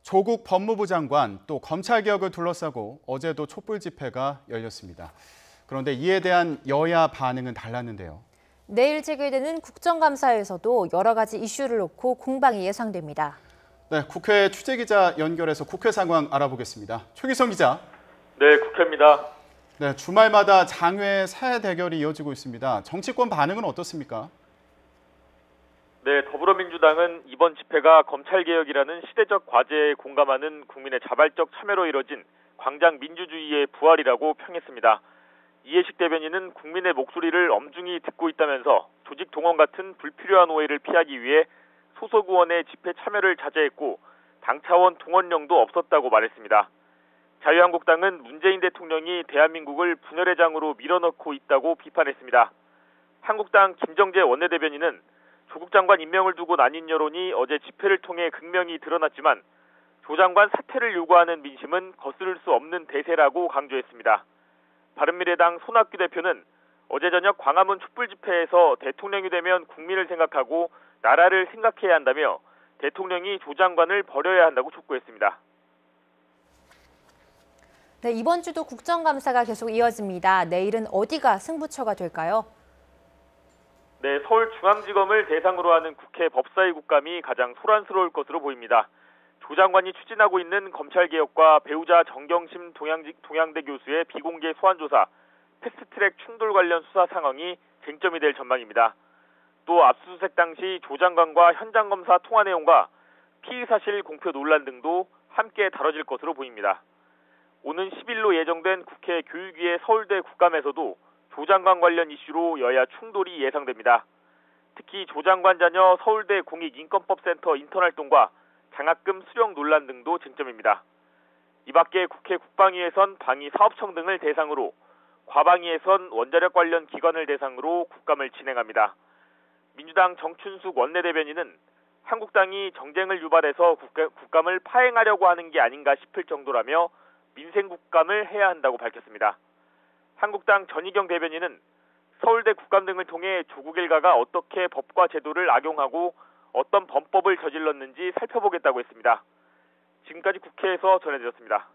조국 법무부 장관 또 검찰개혁을 둘러싸고 어제도 촛불 집회가 열렸습니다. 그런데 이에 대한 여야 반응은 달랐는데요. 내일 재개되는 국정감사에서도 여러 가지 이슈를 놓고 공방이 예상됩니다. 네, 국회 취재기자 연결해서 국회 상황 알아보겠습니다. 최기성 기자. 네, 국회입니다. 네, 주말마다 장외 새 대결이 이어지고 있습니다. 정치권 반응은 어떻습니까? 네, 더불어민주당은 이번 집회가 검찰개혁이라는 시대적 과제에 공감하는 국민의 자발적 참여로 이뤄진 광장 민주주의의 부활이라고 평했습니다. 이해식 대변인은 국민의 목소리를 엄중히 듣고 있다면서 조직 동원 같은 불필요한 오해를 피하기 위해 소속 의원의 집회 참여를 자제했고 당 차원 동원령도 없었다고 말했습니다. 자유한국당은 문재인 대통령이 대한민국을 분열의 장으로 밀어넣고 있다고 비판했습니다. 한국당 김정재 원내대변인은 조국 장관 임명을 두고 나뉜 여론이 어제 집회를 통해 극명히 드러났지만 조 장관 사퇴를 요구하는 민심은 거스를 수 없는 대세라고 강조했습니다. 바른미래당 손학규 대표는 어제 저녁 광화문 촛불 집회에서 대통령이 되면 국민을 생각하고 나라를 생각해야 한다며 대통령이 조 장관을 버려야 한다고 촉구했습니다. 네, 이번 주도 국정감사가 계속 이어집니다. 내일은 어디가 승부처가 될까요? 네, 서울중앙지검을 대상으로 하는 국회 법사위 국감이 가장 소란스러울 것으로 보입니다. 조 장관이 추진하고 있는 검찰개혁과 배우자 정경심 동양대 교수의 비공개 소환조사, 패스트트랙 충돌 관련 수사 상황이 쟁점이 될 전망입니다. 또 압수수색 당시 조 장관과 현장검사 통화 내용과 피의사실 공표 논란 등도 함께 다뤄질 것으로 보입니다. 오는 10일로 예정된 국회 교육위의 서울대 국감에서도 조 장관 관련 이슈로 여야 충돌이 예상됩니다. 특히 조 장관 자녀 서울대 공익인권법센터 인턴 활동과 장학금 수령 논란 등도 쟁점입니다. 이 밖에 국회 국방위에선 방위 사업청 등을 대상으로, 과방위에선 원자력 관련 기관을 대상으로 국감을 진행합니다. 민주당 정춘숙 원내대변인은 한국당이 정쟁을 유발해서 국감을 파행하려고 하는 게 아닌가 싶을 정도라며 민생 국감을 해야 한다고 밝혔습니다. 한국당 전희경 대변인은 서울대 국감 등을 통해 조국 일가가 어떻게 법과 제도를 악용하고 어떤 범법을 저질렀는지 살펴보겠다고 했습니다. 지금까지 국회에서 전해드렸습니다.